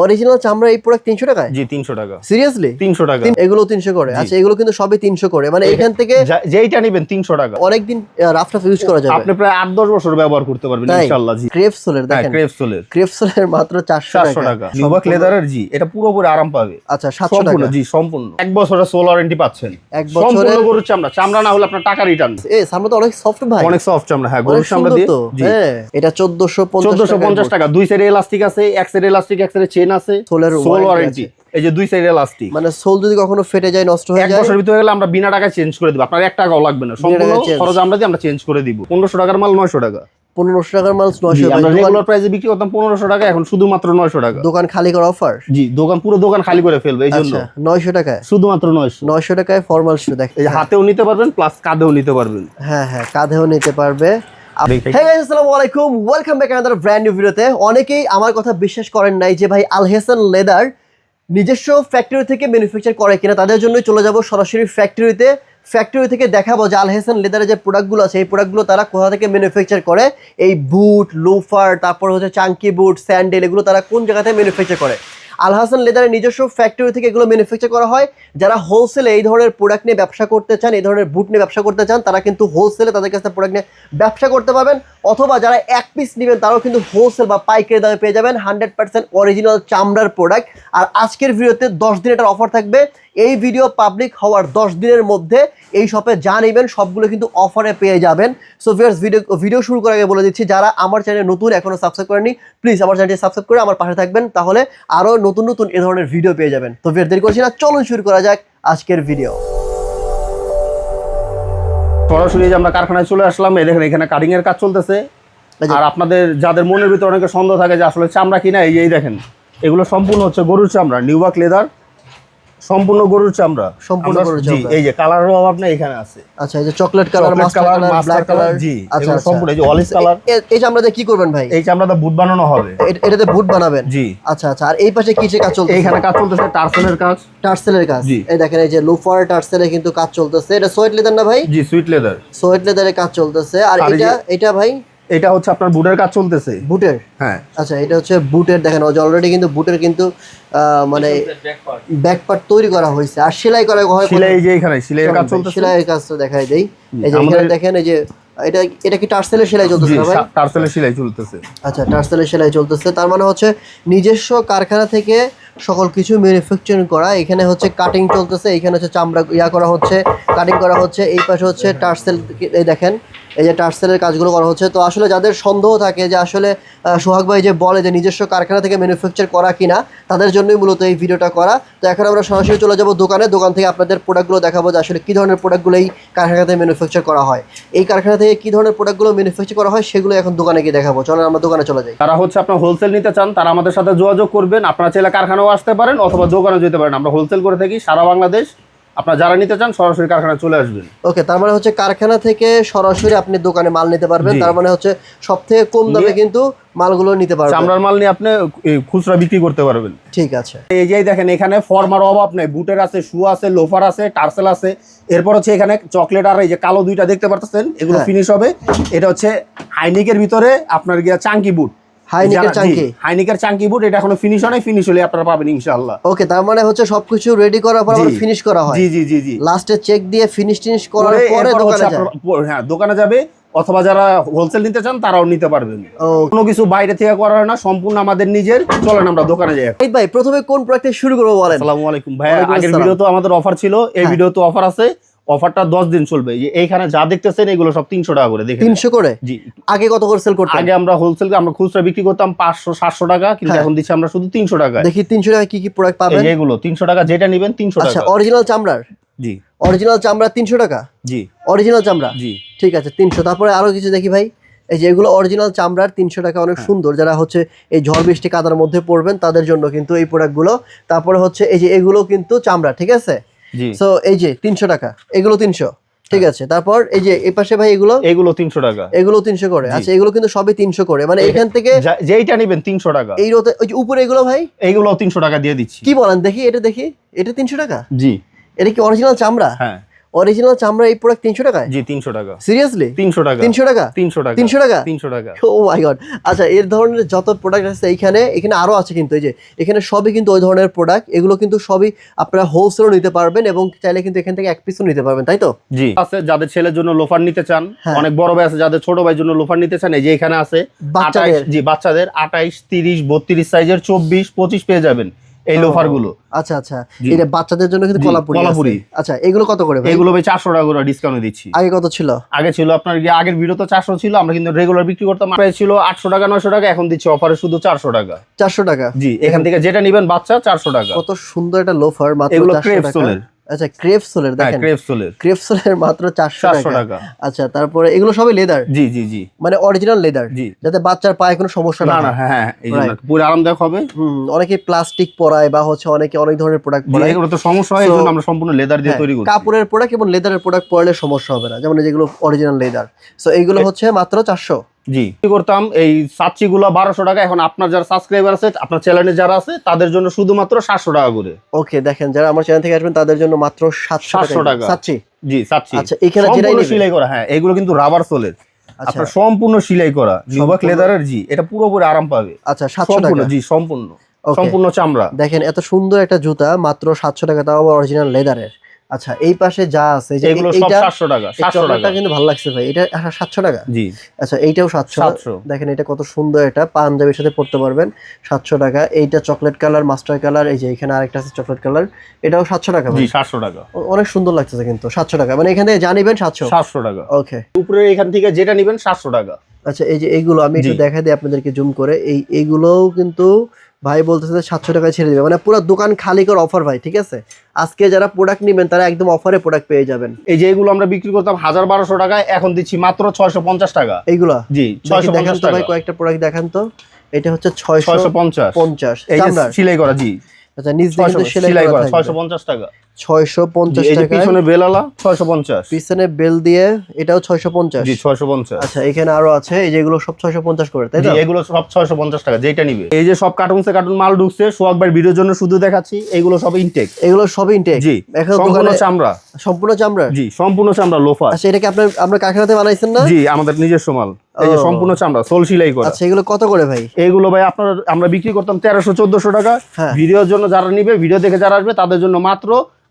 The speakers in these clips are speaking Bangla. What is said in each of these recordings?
অরিজিনাল চামড়া এই প্রোডাক্ট 300 টাকায়? জি 300 টাকা। সিরিয়াসলি 300 টাকা। এগুলো 300 করে? আচ্ছা, এগুলো কিন্তু সবই 300 করে, মানে এখান থেকে যেইটা নেবেন 300 টাকা। অনেকদিন রাফ ইউজ করা যাবে। আপনি প্রায় 8-10 বছর ব্যবহার করতে পারবেন ইনশাআল্লাহ। জি ক্রেপ সোলের দেখেন, ক্রেপ সোলের মাত্র 400 টাকা। নিউবাক লেদারের জি, এটা পুরোপুরি আরাম পাবে। আচ্ছা 700 টাকা। জি সম্পূর্ণ 1 বছরের সোল ওয়ারেন্টি পাচ্ছেন। 1 বছরের সম্পূর্ণ গরুর চামড়া, চামড়া না হলে আপনার টাকা রিটার্ন। এই চামড়া তো অনেক সফট ভাই, অনেক সফট চামড়া। হ্যাঁ, গরুর চামড়া দিয়ে। জি হ্যাঁ, এটা 1450 টাকা। দুই সাইডে ইলাস্টিক আছে, এক সাইডে ইলাস্টিক, এক সাইডে চেইন আছে, সোল ওয়ারেন্টি। এই যে দুই সাইডে ইলাস্টিক, মানে সোল যদি কখনো ফেটে যায়, নষ্ট হয়ে যায়, 1 বছরের ভিতরে গেলে আমরা বিনা টাকায় চেঞ্জ করে দেব। আপনার 1 টাকাও লাগবে না, সম্পূর্ণ খরচ আমরা দিয়ে আমরা চেঞ্জ করে দিব। 1500 টাকার মাল 900 টাকা। 1500 টাকার মাল 900 টাকা। আমরা রেগুলার প্রাইসে বিক্রি করতাম 1500 টাকা, এখন শুধুমাত্র 900 টাকা। দোকান খালি করা অফার? জি, পুরো দোকান খালি করে ফেলবে এইজন্য। আচ্ছা 900 টাকায়, শুধুমাত্র 900 টাকায় ফর্মাল শু। দেখেন, এই যে হাতেও নিতে পারবেন প্লাস কাঁধেও নিতে পারবেন। হ্যাঁ, কাঁধেও নিতে পারবে। হে গাইস, আসসালামু আলাইকুম, welcome back another brand new ভিডিওতে। অনেকেই আমার কথা বিশ্বাস করেন নাই যে ভাই আল হাসান লেদার নিজস্ব ফ্যাক্টরি থেকে ম্যানুফ্যাকচার করে কিনা। তাদের জন্যই চলে যাব সরাসরি ফ্যাক্টরি থেকে দেখাবো যে আল হাসান লেদারের যে প্রোডাক্টগুলো আছে এই প্রোডাক্টগুলো তারা কোথা থেকে ম্যানুফ্যাকচার করে। এই বুট, লোফার, তারপর হচ্ছে চাঙ্কি বুট, স্যান্ডেল, এগুলো তারা কোন জায়গাতে ম্যানুফ্যাকচার করে। আল হাসান লেদারের নিজস্ব ফ্যাক্টরি থেকে এগুলো ম্যানুফ্যাকচার করা হয়। যারা হোলসেলে এই ধরনের প্রোডাক্ট নিয়ে ব্যবসা করতে চান, এই ধরনের বুট নিয়ে ব্যবসা করতে চান, তারা কিন্তু হোলসেলে তাদের কাছে প্রোডাক্ট নিয়ে ব্যবসা করতে পারবেন। অথবা যারা 1 পিস নেবেন তারাও কিন্তু হোলসেল বা পাইকারি দামে পেয়ে যাবেন 100% অরিজিনাল চামড়ার প্রোডাক্ট। আর আজকের ভিডিওতে 10 দিন এটার অফার থাকবে। এই ভিডিও পাবলিক হওয়ার 10 দিনের মধ্যে এই শপে যা নেবেন সবগুলো কিন্তু অফারে পেয়ে যাবেন। সো ভিউয়ার্স, ভিডিও শুরু করার আগে বলে দিচ্ছি, যারা আমার চ্যানেলে নতুন, এখনো সাবস্ক্রাইব করেননি, প্লিজ আমার চ্যানেলটি সাবস্ক্রাইব করে আমার পাশে থাকবেন, তাহলে আরও নতুন এ ধরনের ভিডিও পেয়ে যাবেন। তো ভিউয়ার্স, দেরি করছি না, চলুন শুরু করা যাক আজকের ভিডিও। সরাসরি যে আমরা কারখানায় চলে আসলাম, এই দেখেন এখানে কাটিং এর কাজ চলতেছে। আর আপনাদের যাদের মনের ভিতরে অনেকে সন্দেহ থাকে যে আসলে চামড়া কিনা, এই দেখেন এগুলো সম্পূর্ণ হচ্ছে গরুর চামড়া, নিউবাক লেদার, সম্পূর্ণ গরুর চামড়া। জি, এই যে কালারও আপনার এখানে আছে। আচ্ছা, এই যে chocolate colour, master colour, black colour. জি, আচ্ছা সম্পূর্ণ এই যে অলিভ কালার। এই চামড়াতে কি করবেন ভাই? এই চামড়াতে বুট বানানো হবে। এটাতে বুট বানাবেন? জি। আচ্ছা। আর এই পাশে কিসের কাজ চলতেছে? এখানে কাজ চলতেছে টার্সেলের কাজ। এই দেখেন, এই যে লোফার টার্সেলে কিন্তু কাজ চলতেছে। এটা সোয়েট লেদার না ভাই? জি, সুইট লেদারের কাজ চলতেছে। আর এটা ভাই, এটা হচ্ছে আপনার বুটের কাজ চলতেছে। বুটের? হ্যাঁ। আচ্ছা, এটা হচ্ছে বুটের। দেখেন অলরেডি কিন্তু বুটের কিন্তু মানে ব্যাক পার্ট তৈরি করা হয়েছে আর সেলাই করা হয়। সেলাই, এই যে এখানে সেলাইয়ের কাজ চলতেছে। সেলাইয়ের কাজটা দেখাই দেই। এই যে এখানে দেখেন, এই যে এটা কি টার্সেলের সেলাই চলতেছে না ভাই? টার্সেলের সেলাই চলতেছে। আচ্ছা, টার্সেলের সেলাই চলতেছে। তার মানে হচ্ছে নিজস্ব কারখানা থেকে সকল কিছু ম্যানুফ্যাকচারিং করা। এখানে হচ্ছে কাটিং চলতেছে, এখানে হচ্ছে চামড়া করা হচ্ছে, কাটিং করা হচ্ছে। এই পাশে হচ্ছে টার্সেল, এই দেখেন এই যে টার্সেলের কাজগুলো করা হচ্ছে। তো আসলে যাদের সন্দেহ থাকে যে আসলে সোহাগ ভাই যে বলে যে নিজস্ব কারখানা থেকে ম্যানুফ্যাকচার করা কিনা, তাদের জন্যই মূলত এই ভিডিওটা করা। তো এখন আমরা সরাসরি চলে যাব দোকান থেকে আপনাদের প্রোডাক্টগুলো দেখাবো যে আসলে কী ধরনের প্রোডাক্টগুলো এই কারখানা থেকে ম্যানুফ্যাকচার করা হয়। এই কারখানা থেকে কী ধরনের প্রোডাক্টগুলো ম্যানুফ্যাকচার করা হয় সেগুলো এখন দোকানে গিয়ে দেখাবো। চলেন আমরা দোকানে চলে যাই। তারা হচ্ছে আপনার হোলসেল নিতে চান, তারা আমাদের সাথে যোগাযোগ করবেন। আপনারা চাইলে কারখানাও আসতে পারেন অথবা দোকানে যেতে পারেন। আমরা হোলসেল করে থাকি সারা বাংলাদেশ। আপনারা যারা নিতে চান সরাসরি কারখানায় চলে আসবেন। ওকে, তার মানে হচ্ছে কারখানা থেকে সরাসরি আপনি দোকানে মাল নিতে পারবেন। তার মানে হচ্ছে সবথেকে কম দামে কিন্তু মালগুলো নিতে পারবেন। চামড়ার মাল নিয়ে আপনি খুচরা বিক্রি করতে পারবেন। ঠিক আছে। এই যে দেখেন এখানে ফর্মার অভাব নেই, বুটের আছে, শু আছে, লোফার আছে, টার্সেল আছে। এরপর হচ্ছে এখানে চকলেট আর এই যে কালো দুইটা দেখতে পারতেছেন, এগুলো ফিনিশ হবে। এটা হচ্ছে হাইনিকের ভিতরে আপনার গিয়া চাঙ্কি বুট, হাইনিকের চাঙ্কি বুট। এটা এখনো ফিনিশ হয় নাই, ফিনিশ হলে আপনারা পাবেন ইনশাআল্লাহ। ওকে, তার মানে হচ্ছে সবকিছু রেডি করার পর আবার ফিনিশ করা হয়। জি। লাস্টে চেক দিয়ে ফিনিশ করার পরে দোকানে যায়। হ্যাঁ, দোকানে যাবে। অথবা যারা হোলসেল নিতে চান তারাও নিতে পারবেন। কোনো কিছু বাইরে থেকে করা হয় না, সম্পূর্ণ আমাদের নিজের। চলেন আমরা দোকানে যাই। এই ভাই, প্রথমে কোন প্রোডাক্ট শুরু করব বলেন? আসসালামু আলাইকুম ভাই। আগের ভিডিও তো আমাদের অফার ছিল, এই ভিডিও তো অফার আছে। অফারটা 10 দিন চলবে। এইখানে যা দেখতেছেন এগুলো সব 300 টাকা করে। দেখেন 300 করে? জি। আগে কত করে সেল করতেন? আগে আমরা হোলসেল, আমরা খুচরা বিক্রি করতাম 500-700 টাকা, কিন্তু এখন দিচ্ছি আমরা শুধু 300 টাকা। দেখি 300 টাকা কি প্রোডাক্ট পাবেন? এইগুলো 300 টাকা, যেটা নেবেন 300 টাকা। আচ্ছা, অরিজিনাল চামড়ার? জি। অরিজিনাল চামড়া 300 টাকা? জি। অরিজিনাল চামড়া? জি। ঠিক আছে, 300। তারপরে আরো কিছু দেখি ভাই। এই যে এগুলো অরিজিনাল চামড়ার 300 টাকা, অনেক সুন্দর। যারা হচ্ছে এই ঝড় বৃষ্টি কাদার মধ্যে পড়বেন তাদের জন্য কিন্তু এই প্রোডাক্টগুলো। তারপরে হচ্ছে এই যে এগুলো কিন্তু চামড়া, ঠিক আছে? জি। সো এই যে 300 টাকা, এগুলো 300, ঠিক আছে। তারপর এই যে এই পাশে ভাই এগুলো 300 টাকা। এগুলো 300 করে? আচ্ছা, এগুলো কিন্তু সবই 300 করে, মানে এখান থেকে যেইটা নেবেন 300 টাকা। এই রোতে ওই যে উপরে এগুলো ভাই, এগুলো 300 টাকা দিয়ে দিচ্ছি। কি বলেন? দেখি এটা 300 টাকা? জি। এটা কি অরিজিনাল চামড়া? হ্যাঁ। অরিজিনাল চামড়া এই প্রোডাক্ট 300 টাকায়? জি 300 টাকা। সিরিয়াসলি 300 টাকা। 300 টাকা? 300 টাকা। 300 টাকা? 300 টাকা। ও মাই গড। আচ্ছা, এর ধরনের যত প্রোডাক্ট আছে এখানে আরো আছে কিন্তু, এই যে এখানে সবই কিন্তু ওই ধরনের প্রোডাক্ট। এগুলো কিন্তু সবই আপনারা হোলসেলও নিতে পারবেন এবং চাইলে কিন্তু এখান থেকে এক পিসও নিতে পারবেন, তাই তো? জি আছে, যাদের ছেলের জন্য লোফার নিতে চান, অনেক বড় ভাই আছে যাদের ছোট ভাইয়ের জন্য লোফার নিতে চান, এই যে এখানে আছে বাচ্চাদের। জি বাচ্চাদের 28, 30, 32 সাইজের 24, 25 পেয়ে যাবেন এই লোফার গুলো। আচ্ছা আচ্ছা, এটা বাচ্চাদের জন্য কিন্তু কলাপুরি কলাপুরি। আচ্ছা, এগুলো কত করে ভাই? এগুলো ভাই 400 টাকা করে ডিসকাউন্ট দিচ্ছি। আগে কত ছিল? আগে ছিল আপনার আগের ভিডিও তো 400 ছিল, আমরা কিন্তু রেগুলার বিক্রি করতাম, প্রাইস ছিল 800 টাকা 900 টাকা, এখন দিচ্ছি অফারে শুধু 400 টাকা। 400 টাকা? জি, এখান থেকে যেটা নেবেন বাচ্চা 400 টাকা। কত সুন্দর একটা লোফার, মাত্র এগুলো 400 ক্রেপ টাকা। সোলের। আচ্ছা, ক্রেপ সোলের, দেখেন ক্রেপ সোলের মাত্র 400 টাকা। আচ্ছা, তারপরে এগুলো সবই লেদার? জি জি জি, মানে অরিজিনাল লেদার, জি, যাতে বাচ্চার পায়ে কোনো সমস্যা না হয়। হ্যাঁ, এই জন্য পুরো আরামদায়ক হবে। অনেকে প্লাস্টিক পরায় বা হচ্ছে অনেকে অনেক ধরনের প্রোডাক্ট পরায়, এগুলো তো সমস্যা হয়, এজন্য আমরা সম্পূর্ণ লেদার দিয়ে তৈরি করছি। কাপড়ের প্রোডাক্ট এবং লেদারের প্রোডাক্ট পরলে সমস্যা হবে না, যেমন যেগুলো অরিজিনাল লেদার। সো এইগুলো হচ্ছে মাত্র 400। জি, কি করতাম এই সাচ্চি গুলো 1200 টাকা, এখন আপনার যারা সাবস্ক্রাইবার আছে, আপনার চ্যানেলে যারা আছে তাদের জন্য শুধুমাত্র 700 টাকা করে। ওকে, দেখেন যারা আমার চ্যানেল থেকে আসবেন তাদের জন্য মাত্র 700 টাকা। সাচ্চি? জি সাচ্চি। আচ্ছা, এখানে সম্পূর্ণ সেলাই করা। হ্যাঁ, এগুলো কিন্তু রাবার সোলের, আপনার সম্পূর্ণ সেলাই করা নিউবাক লেদারের। জি, এটা পুরোপুরি আরাম পাবে। আচ্ছা, 700 টাকা? জি, সম্পূর্ণ চামড়া। দেখেন এত সুন্দর একটা জুতা মাত্র 700 টাকা, তাও আবার অরিজিনাল লেদারের। আচ্ছা, এই পাশে যা আছে এগুলো সব 700 টাকা। 700 টাকা কিন্তু ভালো লাগছে ভাই, এটা 700 টাকা? জি। আচ্ছা, এইটাও 700। দেখেন এটা কত সুন্দর, এটা পাঞ্জাবির সাথে পরতে পারবেন। 700 টাকা। এইটা চকলেট কালার, মাস্টার কালার, এই যে এখানে আরেকটা আছে চকলেট কালার, এটাও 700 টাকা ভাই? জি 700 টাকা। অনেক সুন্দর লাগতেছে কিন্তু। 700 টাকা মানে এখান থেকে যা নিবেন 700 টাকা। ওকে, উপরে এখান থেকে যেটা নিবেন 700 টাকা। আচ্ছা, এই যে এইগুলো আমি একটু দেখাই দিই আপনাদেরকে জুম করে। এইগুলোও কিন্তু ভাই বলতেছে 700 টাকায় ছেড়ে দিবে, মানে পুরো দোকান খালি করে অফার ভাই, ঠিক আছে? আজকে যারা প্রোডাক্ট নেবেন তারা একদম অফারে প্রোডাক্ট পেয়ে যাবেন। এই যে এগুলো আমরা বিক্রি করতাম 1200 টাকায়, এখন দিচ্ছি মাত্র 650 টাকা। এইগুলা? জি, 650 টাকা। ভাই কয়েকটা প্রোডাক্ট দেখান তো। এটা হচ্ছে 650 এই যে সেলাই করা। জি, আচ্ছা, নিচ দিয়ে কিন্তু সেলাই করা 650 টাকা। 650 টাকা। পিছনে বেলালা 650, পিছনে বেল দিয়ে এটাও 650। জি 650। আচ্ছা, এখানে আরো আছে, এই যে এগুলো সব 650 করে, তাই তো? এগুলো সব 650 টাকা, যেটা নিবে। এই যে সব কার্টুন মাল ঢুকছে, সোহাগ ভাই ভিডিওর জন্য শুধু দেখাচ্ছি, এগুলো সব ইনটেক। এগুলো সব ইনটেক? জি, এখন সম্পূর্ণ চামড়া। সম্পূর্ণ চামড়া? জি, সম্পূর্ণ চামড়া লোফার। আচ্ছা, এটা কি আপনার কারখানাতে বানাইছেন না? জি, আমাদের নিজস্ব মাল। এই যে সম্পূর্ণ চামড়া, সোল সেলাই করা। আচ্ছা, এগুলো কত করে ভাই? এগুলো ভাই আমরা বিক্রি করতাম 1300-1400 টাকা। ভিডিওর জন্য যারা নিবে, ভিডিও দেখে যারা আসবে তাদের জন্য মাত্র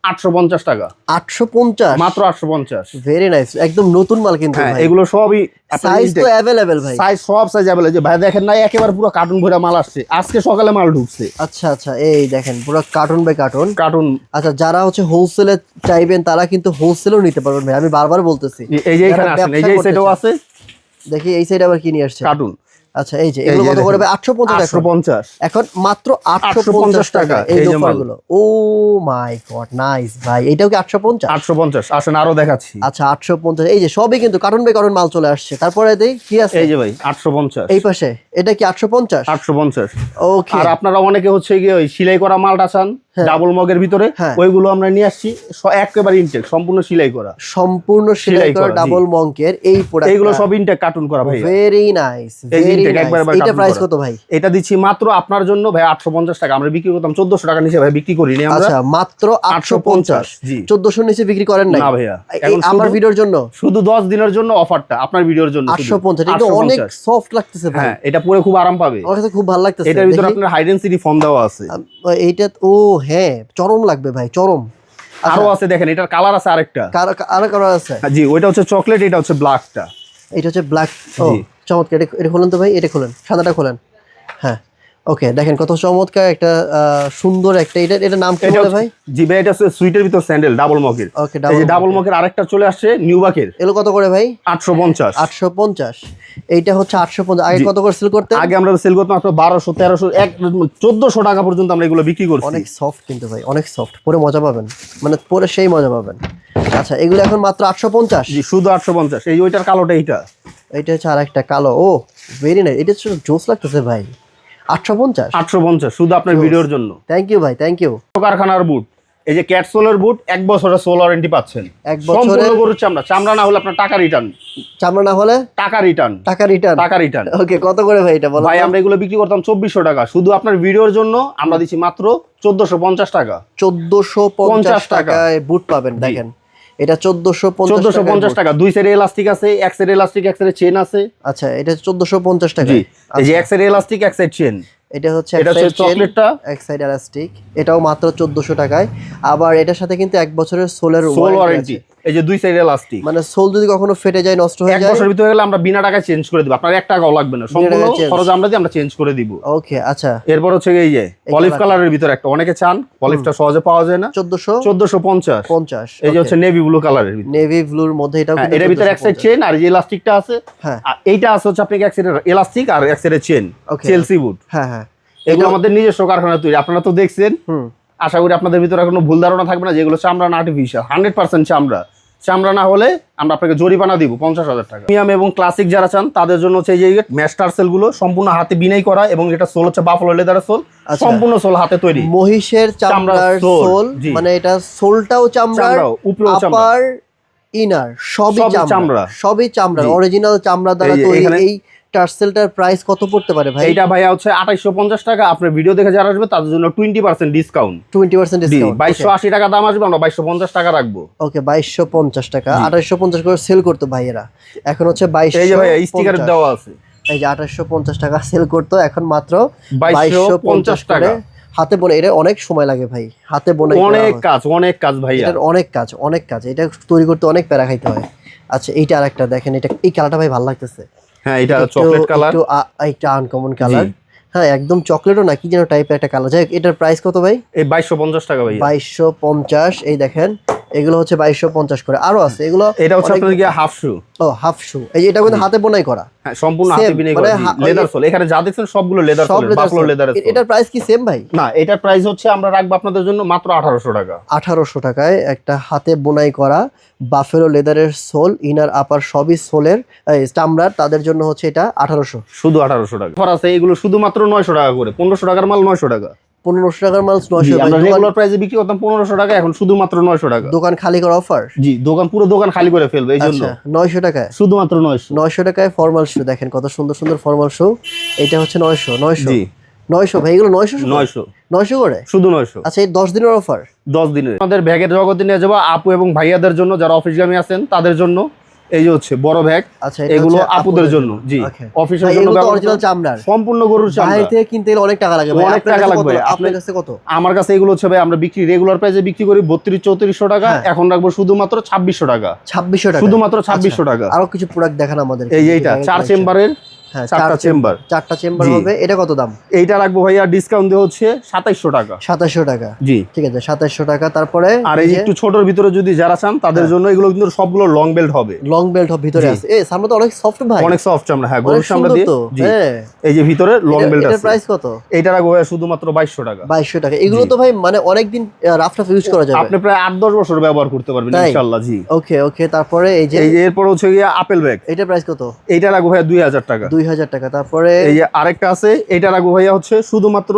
850 টাকা। 850? মাত্র 850। ভেরি নাইস, একদম নতুন মাল কিন্তু ভাই। এগুলো সবই সাইজ তো अवेलेबल ভাই? সাইজ সব সাইজ अवेलेबल। যে ভাই দেখেন না, একেবারে পুরো কার্টুন ভরা মাল আসছে, আজকে সকালে মাল ঢুকছে। আচ্ছা আচ্ছা, এই দেখেন পুরো কার্টুন বাই কার্টুন। আচ্ছা, যারা হচ্ছে হোলসেলে চাইবেন তারা কিন্তু হোলসেলও নিতে পারবেন ভাই, আমি বারবার বলতেছি। এই যে এখানে আসেন, এই যে এই সাইডেও আছে। দেখি এই সাইড আবার কি নিয়ে আসছে কার্টুন। আচ্ছা, এই যে এগুলো কত করে ভাই? 850। এখন মাত্র 850 টাকা এই লোফারগুলো। ও মাই গড, নাইস ভাই। এটাও কি 850? আসেন আরো দেখাচ্ছি। আচ্ছা, 850। এই যে সবই কিন্তু কার্টুন বাই কার্টুন মাল চলে আসছে। তারপরে দেই কি আছে? এই যে ভাই 850। এই পাশে এটা কি 850? ওকে। আর আপনারা অনেকে হচ্ছে গিয়ে ওই সেলাই করা মালটা চান ডাবল মগের ভিতরে, ওইগুলো আমরা নিয়ে আসছি একেবারে ইনটেক, সম্পূর্ণ সেলাই করা ডাবল মঙ্কের এই প্রোডাক্ট। এইগুলো সব ইনটেক কার্টুন করা ভাই। ভেরি নাইস, এটা প্রাইস কত ভাই? এটা দিচ্ছি মাত্র আপনার জন্য ভাই 850 টাকা। আমরা বিক্রি করতাম 1400 টাকা নিচে ভাই বিক্রি করিনি আমরা। আচ্ছা, মাত্র 850। জি, 1400 নিচে বিক্রি করেন নাই? না ভাইয়া, আমার ভিডিওর জন্য শুধু 10 দিনের জন্য অফারটা, আপনার ভিডিওর জন্য 850। এটা অনেক সফট লাগতেছে ভাই। হ্যাঁ, এটা পরে খুব আরাম পাবে। আমার কাছে খুব ভালো লাগতেছে। এটার ভিতরে আপনার হাইড এন্ড সিটি ফোন দেওয়া আছে। এইটা ও হ্যাঁ, চরম লাগবে ভাই, চরম। আরো আছে, দেখেন এটার কালার আছে আরেকটা। আরো কালার আছে? জি, ওইটা হচ্ছে চকলেট, এটা হচ্ছে ব্ল্যাকটা। এটা হচ্ছে ব্ল্যাক। ও চমৎকার, এটা খোলেন তো ভাই, এটা খোলেন, সাদাটা খোলেন। হ্যাঁ, ওকে, দেখেন কত চমৎকার একটা সুন্দর একটা। এটা নাম কি বলে ভাই? জি ভাই, এটা হচ্ছে সুইটের ভিতর স্যান্ডেল ডাবল মকের। ওকে, এই যে ডাবল মকের আরেকটা চলে আসছে নিউবাকের। এগুলো কত করে ভাই? 850। 850। এইটা হচ্ছে 850। আগে কত করে সেল করতে? আগে আমরা সেল করতাম মাত্র 1200, 1300, 1400 টাকা পর্যন্ত আমরা এগুলো বিক্রি করছি। অনেক সফট কিন্তু ভাই, অনেক সফট, পরে মজা পাবেন, মানে পরে সেই মজা পাবেন। আচ্ছা, এগুলো এখন মাত্র 850? জি, শুধু 850। এই ওইটার কালোটা এইটা হচ্ছে আরেকটা কালো। ও ভেরি নাইস, এটা হচ্ছে জোস লাগতেছে ভাই। 850 শুধু আপনার ভিডিওর জন্য। থ্যাংক ইউ ভাই, থ্যাংক ইউ। কারখানার বুট, এই যে ক্যাটসোলের বুট 1 বছরের সোল ওয়ারেন্টি পাচ্ছেন। 1 বছরের সম্পূর্ণ গরুর চামড়া না হলে আপনার টাকা রিটার্ন। চামড়া না হলে টাকা রিটার্ন। টাকা রিটার্ন। ওকে, কত করে ভাই এটা বলো? ভাই আমরা এগুলো বিক্রি করতাম 2400 টাকা, শুধু আপনার ভিডিওর জন্য আমরা দিচ্ছি মাত্র 1450 টাকা। 1450 টাকায় বুট পাবেন। দেখেন এটা 1450 টাকা। দুই সাইডে ইলাস্টিক আছে, এক সাইডে ইলাস্টিক, এক সাইডে চেন আছে। আচ্ছা, এটা 1450 টাকা। জি, এই যে এক সাইডে ইলাস্টিক, এক সাইড চেন। এটা হচ্ছে চকলেটটা, এক সাইড ইলাস্টিক, এটাও মাত্র 1400 টাকায়। আবার এটার সাথে কিন্তু 1 বছরের সোলের ওয়ারেন্টি। এই যে দুই সাইডে ইলাস্টিক, মানে সোল যদি কখনো ফেটে যায়, নষ্ট হয়ে যায়, 1 বছরের ভিতরে গেলে আমরা বিনা টাকায় চেঞ্জ করে দেব। আপনার 1 টাকাও লাগবে না, সম্পূর্ণ খরচ আমরা দিয়ে আমরা চেঞ্জ করে দিব। ওকে, আচ্ছা। এরপর হচ্ছে এই যে অলিভ কালারের ভিতরে একটা, অনেকে চান অলিভটা সহজে পাওয়া যায় না, 1450। এই যে হচ্ছে নেভি ব্লু কালারের ভিতরে, নেভি ব্লুর মধ্যে এটাও কিন্তু এর ভিতরে এক সাইড চেন আর এই যে ইলাস্টিকটা আছে। হ্যাঁ, আর এইটা আছে হচ্ছে আপনাকে এক সাইডে ইলাস্টিক আর এক সাইডে চেন, চেলসি বুট। হ্যাঁ হ্যাঁ, এগুলো আমাদের নিজস্ব কারখানা তৈরি, আপনারা তো দেখছেন। আশা করি আপনাদের ভিতরে কোনো ভুল ধারণা থাকবে না, যেগুলো চামড়া না, আর্টিফিশিয়াল 100% চামড়া। চামড়া না হলে আমরা আপনাকে জরিমানা দিব 50,000 টাকা। প্রিমিয়াম এবং ক্লাসিক যারা চান তাদের জন্য হচ্ছে এই যে ম্যাস্টার সেল গুলো সম্পূর্ণ হাতে বিনাই করা, এবং এটা সোল হচ্ছে বাফলো লেদারের সোল, সম্পূর্ণ সোল হাতে তৈরি, মহিষের চামড়ার সোল। মানে এটা সোলটাও চামড়ার, উপরেও চামড়া, আপার ইনার সবই চামড়া, সবই চামড়া, অরিজিনাল চামড়া দ্বারা তৈরি। এই টার্সেলটার প্রাইস কত পড়তে পারে ভাই? এইটা ভাইয়া হচ্ছে 2850 টাকা। আপনার ভিডিও দেখে যারা আসবে তাদের জন্য 20% ডিসকাউন্ট। 20% ডিসকাউন্ট, 2280 টাকা দাম আসবে, আমরা 2250 টাকা রাখবো। ওকে, 2250 টাকা, 2850 করে সেল করতো ভাইয়েরা, এখন হচ্ছে 2250। এই যে ভাইয়া স্টিকার দেওয়া আছে, এই যে 2850 টাকা সেল করতো, এখন মাত্র 2250 টাকা। হাতে বোনা, এটা অনেক সময় লাগে ভাই, হাতে বোনা অনেক কাজ ভাইয়া, এটার অনেক কাজ, এটা তৈরি করতে অনেক প্যারা খাইতে হয়। আচ্ছা, এইটা আরেকটা দেখেন, এটা এই কালারটা ভাই ভালো লাগতেছে। হ্যাঁ, এটা চকলেট কালার, একটা আনকমন কালার। হ্যাঁ, একদম চকলেটও না, কি যেন টাইপের একটা কালার। যাই হোক, এটার প্রাইস কত ভাই? এই 2250 টাকা ভাই, 2250। এই দেখেন, এগুলো হচ্ছে 2250 করে। আরো আছে এগুলো, এটা হচ্ছে আপনাদের কি হাফ শু। ও, হাফ শু। এই যে এটা কিন্তু হাতে বোনাই করা, হ্যাঁ, সম্পূর্ণ হাতে বিনাই করা, লেদার সোল। এখানে যা দেখছেন সবগুলো লেদার সোল, বাফলো লেদারের সোল। এটার প্রাইস কি সেম ভাই? না, এটার প্রাইস হচ্ছে আমরা রাখবো আপনাদের জন্য মাত্র 1800 টাকা। 1800 টাকায় একটা হাতে বোনাই করা বাফেলো লেদারের সোল, ইনার আপার সবই সোলের, চামড়ার, তাদের জন্য হচ্ছে এটা 1800, শুধু 1800 টাকা। অফার আছে, এগুলো শুধুমাত্র 900 টাকা করে। 1500 টাকার মাল 900 টাকা। 1500 টাকার মাল 900 আমরা রেগুলার প্রাইসে বিক্রি করতাম 1500 টাকা, এখন শুধুমাত্র 900 টাকা। দোকান খালি করা অফার? জি, পুরো দোকান খালি করে ফেলবে, এই জন্য 900 টাকায়, শুধুমাত্র 900 টাকায় ফর্মাল শু। দেখেন কত সুন্দর সুন্দর ফর্মাল শু। এটা হচ্ছে 900। জি, 900 ভাই, এগুলো 900 করে, শুধু 900। আচ্ছা, এই 10 দিনের অফার? 10 দিনের। আমাদের ব্যাগের জগতে নিয়ে যাবো আপু এবং ভাইয়াদের জন্য, যারা অফিসগামী আছেন তাদের জন্য। এই যে হচ্ছে বড় ব্যাগ, আচ্ছা, এগুলো আপুদের জন্য। জি, অফিসের জন্য অরিজিনাল চামড়ার, সম্পূর্ণ গরুর চামড়া। বাইরে থেকে কিনতে গেলে অনেক টাকা লাগে ভাই, অনেক টাকা লাগবে। আপনার কাছে কত? আমার কাছে এগুলো হচ্ছে ভাই, আমরা বিক্রি রেগুলার প্রাইসে বিক্রি করি 3200-3400 টাকা, এখন রাখবো শুধুমাত্র 2600 টাকা। 2600 টাকা, শুধুমাত্র 2600 টাকা। আরো কিছু প্রোডাক্ট দেখান আমাদের। এই যে এটা 4 চেম্বারের, হ্যাঁ, 4টা চেম্বার, 4টা চেম্বার হবে। এটা কত দাম? এইটা রাখবো ভাইয়া ডিসকাউন্ট দিয়ে হচ্ছে 2700 টাকা। 2700 টাকা, জি, ঠিক আছে, 2700 টাকা। তারপরে আর এই একটু ছোটর ভিতরে যদি যারা চান তাদের জন্য এগুলো কিন্তু সবগুলো লং বেল্ট হবে। লং বেল্ট ভিতরে আছে, এই সামনে তো অনেক সফট ভাই, অনেক সফট চামড়া। হ্যাঁ, গরুর চামড়া দিয়ে। জি, হ্যাঁ, এই যে ভিতরে লং বেল্ট আছে। এটার প্রাইস কত? এইটা রাখবো ভাইয়া শুধুমাত্র 2200 টাকা। 2200 টাকা। এগুলো তো ভাই মানে অনেক দিন রাফ ইউজ করা যাবে, আপনি প্রায় 8-10 বছর ব্যবহার করতে পারবেন ইনশাআল্লাহ। জি, ওকে। তারপরে এই যে এরপর হচ্ছে গিয়ে আপেল ব্যাগ, এটা প্রাইস কত? এইটা রাখবো ভাইয়া 2000 টাকা। 2000 টাকা। তারপরে এই যে আরেকটা আছে, এটা রাখবো ভাইয়া হচ্ছে শুধুমাত্র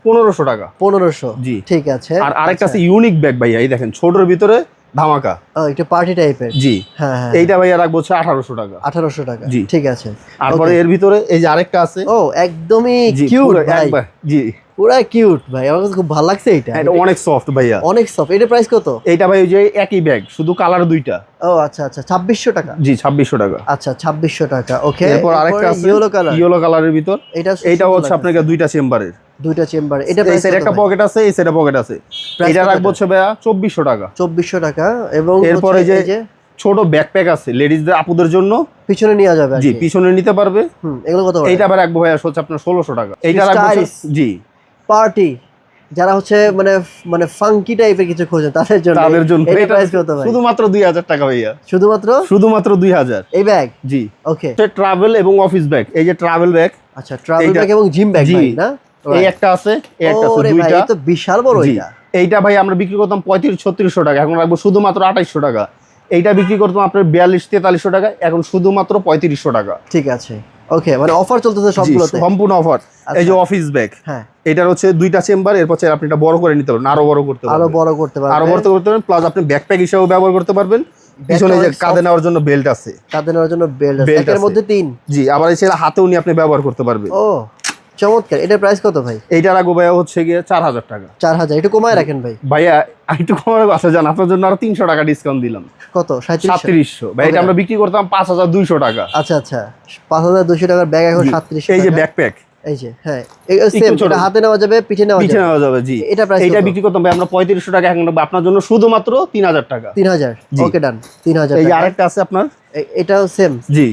1500 টাকা। 1500, জি, ঠিক আছে। আর আরেকটা আছে ইউনিক ব্যাগ ভাইয়া, এই দেখেন ছোটর ভিতরে ধামাকা, এটা পার্টি টাইপের। জি, হ্যাঁ, এইটা ভাইয়া রাখবো হচ্ছে 1800 টাকা। 1800 টাকা, জি, ঠিক আছে। তারপরে এর ভিতরে এই যে আরেকটা আছে, ও একদমই কিউট ভাই, জি, পুরা কিউট ভাই, আমার কাছে খুব ভালো লাগছে। এটা অনেক সফট ভাইয়া, অনেক সফট। এটা প্রাইস কত? এইটা ভাই ওই যে একই ব্যাগ, শুধু কালার দুইটা। ও আচ্ছা, 2600 টাকা। জি, 2600 টাকা। আচ্ছা, 2600 টাকা। ওকে, এরপর আরেকটা আছে ইয়েলো কালারের ভিতর, এইটা হচ্ছে আপনাকে দুইটা চেম্বারের, দুইটা চেম্বার। এটা এই সাইডে একটা পকেট আছে, এই সাইডে পকেট আছে। এটা রাখবো হচ্ছে ভাইয়া 2400 টাকা। 2400 টাকা। এবং এরপর এই যে ছোট ব্যাকপ্যাক আছে লেডিজদের, আপুদের জন্য, পিছনে নেওয়া যাবে। জি, পিছনে নিতে পারবে। এগুলো কত? এইটা আবার রাখবো ভাইয়া হচ্ছে আপনার 1600 টাকা। এইটা রাখবো, জি, পার্টি যারা হচ্ছে মানে ফাঙ্কি টাইপের কিছু খোঁজেন তাদের জন্য। এটা প্রাইস কত ভাই? শুধুমাত্র 2000 টাকা ভাইয়া, শুধুমাত্র 2000 এই ব্যাগ। জি, ওকে। ট্রাভেল এবং অফিস ব্যাগ, এই যে ট্রাভেল ব্যাগ। আচ্ছা, ট্রাভেল ব্যাগ এবং জিম ব্যাগ ভাই, না? এই একটা আছে, এই একটা আছে, দুইটা। এটা তো বিশাল বড়। এইটা ভাই আমরা বিক্রি করতাম 3500-3600 টাকা, এখন রাখবো শুধুমাত্র 2800 টাকা। এইটা বিক্রি করতাম আপনার 4200-4300 টাকা, এখন শুধুমাত্র 3500 টাকা। ঠিক আছে, ওকে, মানে অফার চলতেছে সবগুলোতে, সম্পূর্ণ অফার। এই যে অফিস ব্যাগ, হ্যাঁ, এটার হচ্ছে দুইটা চেম্বার, এরপর আপনি এটা বড় করে নিতে পারবেন, আরো বড় করতে পারবেন, প্লাস আপনি ব্যাকপ্যাক হিসেবেও ব্যবহার করতে পারবেন। পিছনে যে কাঁধে নেওয়ার জন্য বেল্ট আছে, কাঁধে নেওয়ার জন্য বেল্ট আছে, এর মধ্যে 3। জি, আবার এই হাতেও নিয়ে আপনি ব্যবহার করতে পারবেন। ও চমৎকার। এটার প্রাইস কত ভাই? এইটা রাখবো ভাইয়া হচ্ছে গিয়ে 4000 টাকা। 4000, একটু কমায় রাখেন ভাই। ভাইয়া একটু কমার আছে জান, আপনার জন্য আরো 300 টাকা ডিসকাউন্ট দিলাম। কত? 3700। ভাই এটা আমরা বিক্রি করতাম 5200 টাকা। আচ্ছা আচ্ছা, 5200 টাকার ব্যাগ এখন 3700। এই যে ব্যাকপ্যাক, এই যে হ্যাঁ, সেম, এটা হাতে নেওয়া যাবে, পিঠে নেওয়া যাবে। জি। এটা প্রাইস এটা বিক্রি করতাম ভাই আমরা 3500 টাকা, এখন আপনার জন্য শুধুমাত্র 3000 টাকা। 3000, ওকে ডান, 3000। এই যে আরেকটা আছে আপনার, এটাও সেম। জি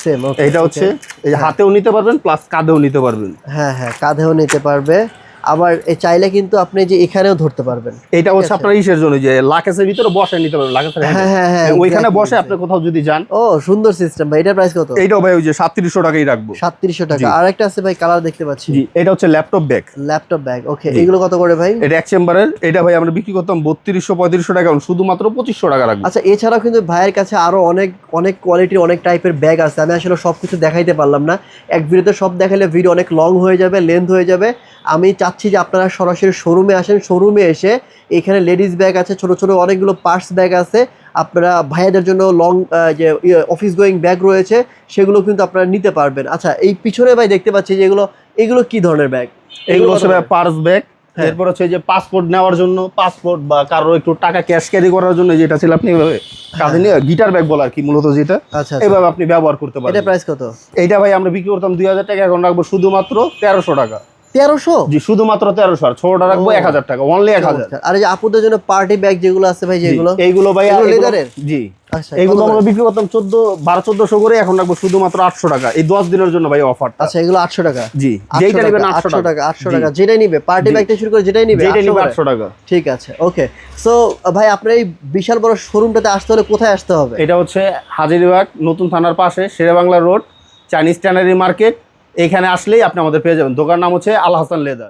সেম, ওকে। এটা হচ্ছে এই যে হাতেও নিতে পারবেন প্লাস কাঁধেও নিতে পারবেন। হ্যাঁ হ্যাঁ, কাঁধেও নিতে পারবে, আবার এই চাইলে কিন্তু আপনি যে এখানেও ধরতে পারবেন। এটা হচ্ছে আপনার ইসের জন্য যে লাকেসের ভিতরে বসে নিতে পারবেন, লাকেসের ওইখানে বসে আপনি কোথাও যদি যান। ও সুন্দর সিস্টেম ভাই। এটার প্রাইস কত? এইটাও ভাই ওই যে 3700 টাকাই রাখবো। 3700 টাকা। আরেকটা আছে ভাই, কালার দেখতে পাচ্ছি। জি, এটা হচ্ছে ল্যাপটপ ব্যাগ। ল্যাপটপ ব্যাগ, ওকে। এগুলো কত করে ভাই? এটা এক চেম্বারের, এটা ভাই আমরা বিক্রি করতাম 3200-3500 টাকা, শুধুমাত্র 2500 টাকা রাখবো। আচ্ছা, এছাড়াও কিন্তু ভাইয়ের কাছে আরো অনেক অনেক কোয়ালিটির অনেক টাইপের ব্যাগ আছে। আমি আসলে সবকিছু দেখাইতে পারলাম না, এক ভিডিওতে সব দেখালে ভিডিও অনেক লং হয়ে যাবে, লেন্থ হয়ে যাবে। আমি চাচ্ছি যে আপনারা সরাসরি শোরুমে আসেন, শোরুমে এসে এখানে লেডিস ব্যাগ আছে, ছোট ছোট অনেকগুলো পার্স ব্যাগ আছে। আপনারা ভাইয়াদের জন্য লং যে অফিস গোয়িং ব্যাগ রয়েছে, সেগুলো কিন্তু আপনারা নিতে পারবেন। আচ্ছা, এই পিছনে ভাই দেখতে পাচ্ছি যে এগুলো কি ধরনের ব্যাগ? এগুলো হচ্ছে পার্স ব্যাগ। এরপর হচ্ছে যে পাসপোর্ট নেওয়ার জন্য, পাসপোর্ট বা কারো একটু টাকা ক্যাশ ক্যারি করার জন্য, যেটা ছিল আপনি এভাবে কাঁধে নিয়ে গিটার ব্যাগ বলা আর কি মূলত, যেটা এভাবে আপনি ব্যবহার করতে পারেন। এটা প্রাইস কত? এইটা ভাই আমরা বিক্রি করতাম 2000 টাকা, এখন রাখবো শুধুমাত্র 1300 টাকা। 1300? জি, শুধুমাত্র 1300। আর ছোটটা রাখবো 1000 টাকা, অনলি 1000। আর এই যে আপুদের জন্য পার্টি ব্যাগ যেগুলো আছে ভাই, যেগুলো এইগুলো ভাই লেদারের। জি, আচ্ছা, এইগুলো আমরা বিক্রি করতাম 1200-1400 করে, এখন রাখবো শুধুমাত্র 800 টাকা এই 10 দিনের জন্য ভাই অফার। আচ্ছা, এগুলো 800 টাকা। জি, যেটা নেবেন 800 টাকা। 800 টাকা যেটাই নিবে, পার্টি ব্যাগ থেকে শুরু করে যেটাই নিবে 800 টাকা। ঠিক আছে, ওকে। সো ভাই, আপনার এই বিশাল বড় শোরুমটাতে আসতে হলে কোথায় আসতে হবে? এটা হচ্ছে হাজারীবাগ নতুন থানার পাশে Sher-e-Bangla road, Chinese tannery market. এখানে আসলেই আপনি আমাদের পেয়ে যাবেন। দোকান নাম হচ্ছে আল হাসান লেদার।